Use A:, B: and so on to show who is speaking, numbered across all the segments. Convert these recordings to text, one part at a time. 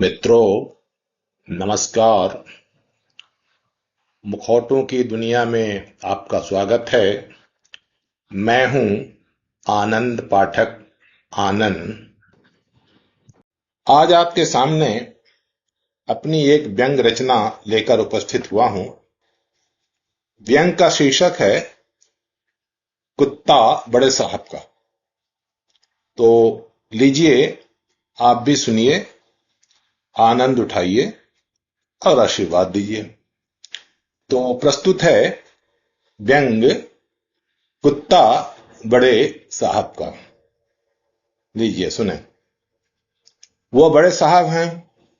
A: मित्रों, नमस्कार। मुखौटों की दुनिया में आपका स्वागत है। मैं हूं आनंद पाठक आनंद। आज आपके सामने अपनी एक व्यंग रचना लेकर उपस्थित हुआ हूं। व्यंग का शीर्षक है कुत्ता बड़े साहब का। तो लीजिए, आप भी सुनिए, आनंद उठाइए और आशीर्वाद दीजिए। तो प्रस्तुत है व्यंग कुत्ता बड़े साहब का। लीजिए सुने। वो बड़े साहब हैं,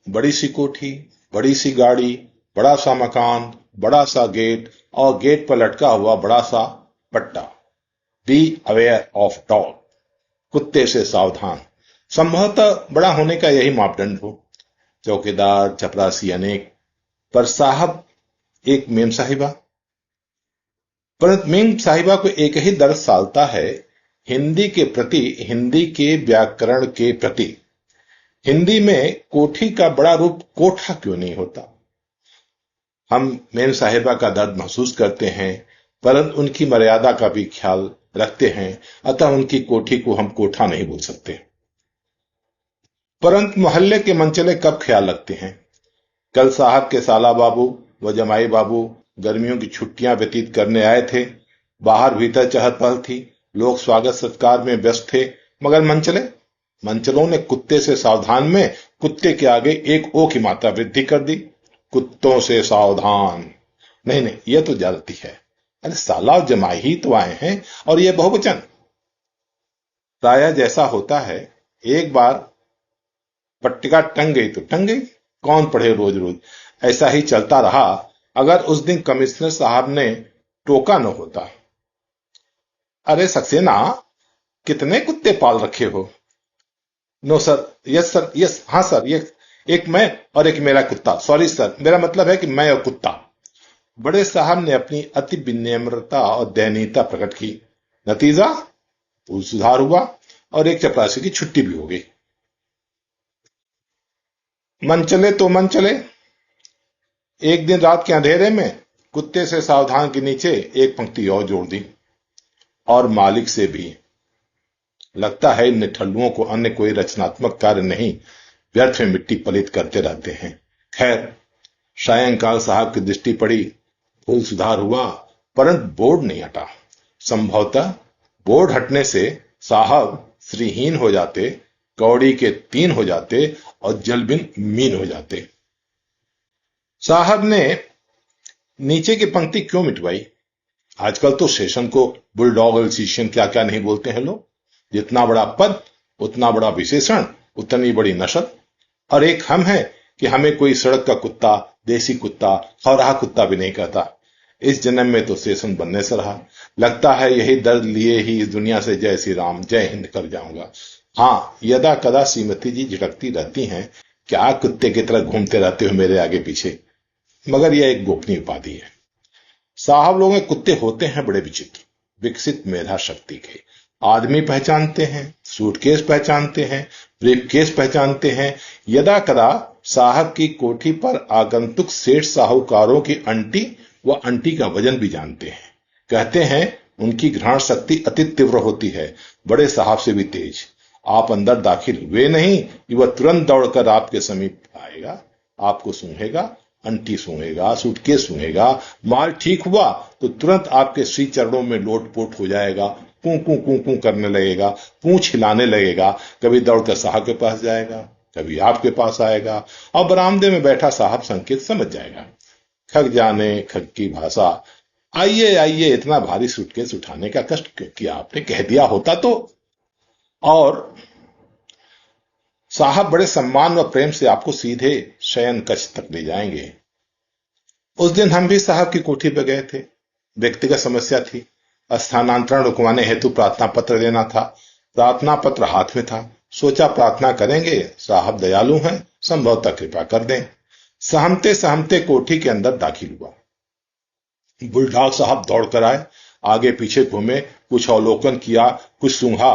A: बड़ी सी कोठी, बड़ी सी गाड़ी, बड़ा सा मकान, बड़ा सा गेट और गेट पर लटका हुआ बड़ा सा पट्टा। बी अवेयर ऑफ डॉग, कुत्ते से सावधान। संभवतः बड़ा होने का यही मापदंड हो। चौकीदार चपरासी अनेक, पर साहब एक मेम साहिबा। परंतु मेम साहिबा को एक ही दर्द सालता है, हिंदी के प्रति, हिंदी के व्याकरण के प्रति। हिंदी में कोठी का बड़ा रूप कोठा क्यों नहीं होता। हम मेम साहिबा का दर्द महसूस करते हैं, परंतु उनकी मर्यादा का भी ख्याल रखते हैं, अतः उनकी कोठी को हम कोठा नहीं बोल सकते। परंतु मोहल्ले के मनचले कब ख्याल रखते हैं। कल साहब के साला बाबू व जमाई बाबू गर्मियों की छुट्टियां व्यतीत करने आए थे। बाहर भीतर चहल पहल थी, लोग स्वागत सत्कार में व्यस्त थे, मगर मंचलों ने कुत्ते से सावधान में कुत्ते के आगे एक ओ की मात्रा वृद्धि कर दी। कुत्तों से सावधान। नहीं, यह तो ज्यादती है। अरे साला और जमाई ही तो आए हैं, और यह बहुवचन। प्रायः जैसा होता है, एक बार पट्टिका टंग गई तो टंग गई, कौन पढ़े रोज रोज। ऐसा ही चलता रहा अगर उस दिन कमिश्नर साहब ने टोका न होता। अरे सक्सेना, कितने कुत्ते पाल रखे हो। No sir, yes sir, yes, हाँ सर, ये एक मैं और एक मेरा कुत्ता। सॉरी सर, मेरा मतलब है कि मैं और कुत्ता। बड़े साहब ने अपनी अति विनम्रता और दयनीयता प्रकट की। नतीजा भूल सुधार हुआ और एक चपरासी की छुट्टी भी हो गई। मन चले तो मन चले। एक दिन रात के अंधेरे में कुत्ते से सावधान के नीचे एक पंक्ति और जोड़ दी, और मालिक से भी। लगता है इन निठल्लुओं को अन्य कोई रचनात्मक कार्य नहीं, व्यर्थ में मिट्टी पलित करते रहते हैं। खैर, सायंकाल साहब की दृष्टि पड़ी, भूल सुधार हुआ, परंतु बोर्ड नहीं हटा। संभवतः बोर्ड हटने से साहब श्रीहीन हो जाते, कौड़ी के 3 हो जाते और जलबिन मीन हो जाते। साहब ने नीचे की पंक्ति क्यों मिटवाई। आजकल तो सेशन को बुलडॉग एल्सीशियन क्या क्या नहीं बोलते हैं लोग। जितना बड़ा पद उतना बड़ा विशेषण, उतनी बड़ी नस्ल। और एक हम हैं कि हमें कोई सड़क का कुत्ता, देसी कुत्ता, खौराहा कुत्ता भी नहीं कहता। इस जन्म में तो सेशन बनने से रहा। लगता है यही दर्द लिए ही इस दुनिया से जय श्री राम जय हिंद कर जाऊंगा। हाँ, यदा कदा श्रीमती जी झटकती रहती हैं, क्या कुत्ते की तरह घूमते रहते हो मेरे आगे पीछे, मगर यह एक गोपनीय उपाधि है। साहब लोग में कुत्ते होते हैं बड़े विचित्र, विकसित मेधा शक्ति के। आदमी पहचानते हैं, सूटकेस पहचानते हैं, ब्रीफकेस पहचानते हैं। यदा कदा साहब की कोठी पर आगंतुक सेठ साहूकारों की अंटी व अंटी का वजन भी जानते हैं। कहते हैं उनकी घ्राण शक्ति अति तीव्र होती है, बड़े साहब से भी तेज। आप अंदर दाखिल हुए नहीं कि वह तुरंत दौड़कर आपके समीप आएगा, आपको सूंघेगा, अंटी सूंघेगा, सूटकेस सूंघेगा। माल ठीक हुआ तो तुरंत आपके श्री चरणों में लोटपोट हो जाएगा, कूं कूं कूं कूं करने लगेगा, पूंछ हिलाने लगेगा। कभी दौड़कर साहब के पास जाएगा, कभी आपके पास आएगा, और बरामदे में बैठा साहब संकेत समझ जाएगा। खग जाने खग की भाषा। आइए आइए, इतना भारी सूटकेस उठाने का कष्ट क्यों किया आपने, कह दिया होता तो। और साहब बड़े सम्मान व प्रेम से आपको सीधे शयन कक्ष तक ले जाएंगे। उस दिन हम भी साहब की कोठी पर गए थे। व्यक्तिगत समस्या थी, स्थानांतरण रुकवाने हेतु प्रार्थना पत्र देना था। प्रार्थना पत्र हाथ में था, सोचा प्रार्थना करेंगे, साहब दयालु हैं, संभवतः कृपा कर दें। सहमते सहमते कोठी के अंदर दाखिल हुआ। बुलडॉग साहब दौड़कर आए, आगे पीछे घूमे, कुछ अवलोकन किया, कुछ सूंघा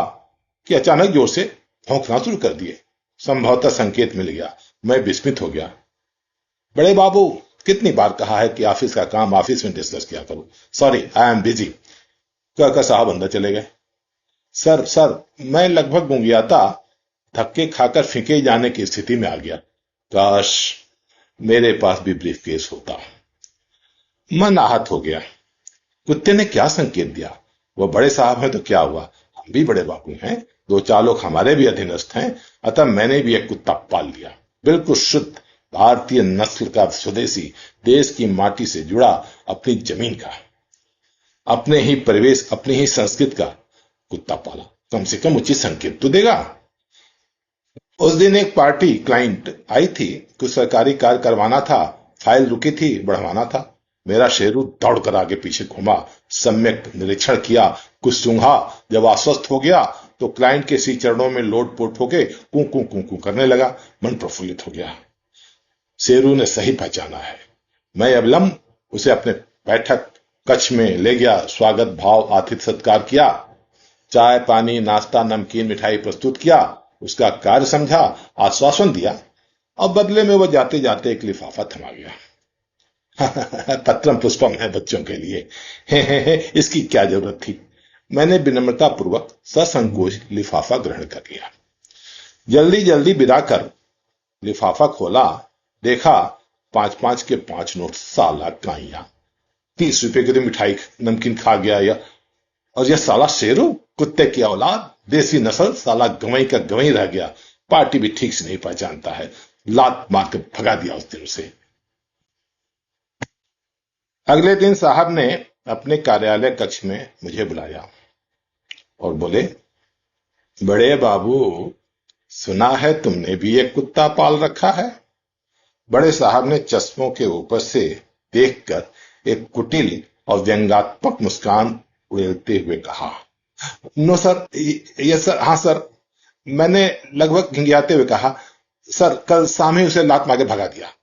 A: कि अचानक जोर से भौंकना शुरू कर दिए। संभवतः संकेत मिल गया, मैं विस्मित हो गया। बड़े बाबू, कितनी बार कहा है कि ऑफिस का काम ऑफिस में डिस्कस किया करो। सॉरी, आई एम बिजी, कहकर साहब अंदर चले गए। सर सर, मैं लगभग गुंगियाता धक्के खाकर फेंके जाने की स्थिति में आ गया। काश मेरे पास भी ब्रीफकेस होता। मन आहत हो गया। कुत्ते ने क्या संकेत दिया? वो बड़े साहब हैं तो क्या हुआ, हम भी बड़े बाबू हैं, दो चार लोग हमारे भी अधीनस्थ हैं। अतः मैंने भी एक कुत्ता पाल लिया, बिल्कुल शुद्ध भारतीय नस्ल का स्वदेशी, देश की माटी से जुड़ा, अपनी जमीन का, अपने ही परिवेश, अपनी ही संस्कृति का कुत्ता पाला। कम से कम उचित संकेत तो देगा। उस दिन एक पार्टी क्लाइंट आई थी, कुछ सरकारी कार्य करवाना था, फाइल रुकी थी, बढ़वाना था। मेरा शेरू दौड़कर आगे पीछे घूमा, सम्यक निरीक्षण किया, कुछ सूंघा। जब आश्वस्त हो गया तो क्लाइंट के सी चरणों में लोट पोट होके कू कू कू कू करने लगा। मन प्रफुल्लित हो गया। शेरू ने सही पहचाना है। मैं अविलंब उसे अपने बैठक कक्ष में ले गया, स्वागत भाव आतिथ्य सत्कार किया, चाय पानी नाश्ता नमकीन मिठाई प्रस्तुत किया, उसका कार्य समझा, आश्वासन दिया और बदले में वो जाते जाते एक लिफाफा थमा गया। पत्रम पुष्पम है बच्चों के लिए, इसकी क्या जरूरत थी। मैंने विनम्रता पूर्वक ससंकोच लिफाफा ग्रहण कर लिया। जल्दी जल्दी विदा कर लिफाफा खोला, देखा 5-5 के 5 नोट। साला काइया, 30 रुपए की तो मिठाई नमकीन खा गया या। और यह साला शेरू, कुत्ते की औलाद, देसी नस्ल, साला गवई का गवई रह गया। पार्टी भी ठीक से नहीं पहचानता है। लात मार कर भगा दिया उस दिन उसे। अगले दिन साहब ने अपने कार्यालय कक्ष में मुझे बुलाया और बोले, बड़े बाबू, सुना है तुमने भी एक कुत्ता पाल रखा है। बड़े साहब ने चश्मों के ऊपर से देखकर एक कुटिल और व्यंग्यात्मक मुस्कान उड़ेलते हुए कहा, नो सर, यस सर, हाँ सर। मैंने लगभग घिंघियाते हुए कहा, सर कल शाम ही उसे लात मार के भगा दिया।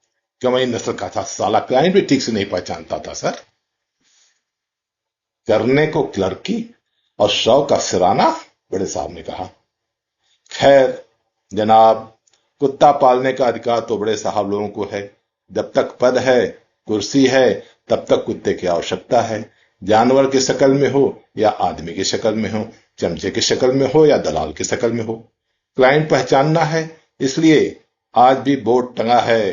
A: गवई नस्ल का था, साला क्लाइंट भी ठीक से नहीं पहचानता था सर। करने को क्लर्की और शव का सिराना, बड़े साहब ने कहा। खैर जनाब, कुत्ता पालने का अधिकार तो बड़े साहब लोगों को है। जब तक पद है, कुर्सी है, तब तक कुत्ते की आवश्यकता है। जानवर की शक्ल में हो या आदमी की शक्ल में हो, चमचे की शक्ल में हो या दलाल की शक्ल में हो, क्लाइंट पहचानना है। इसलिए आज भी बोर्ड टंगा है,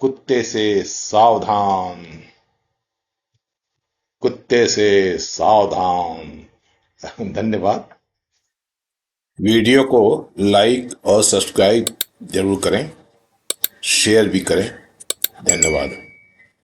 A: कुत्ते से सावधान, कुत्ते से सावधान। धन्यवाद। वीडियो को लाइक और सब्सक्राइब जरूर करें, शेयर भी करें। धन्यवाद।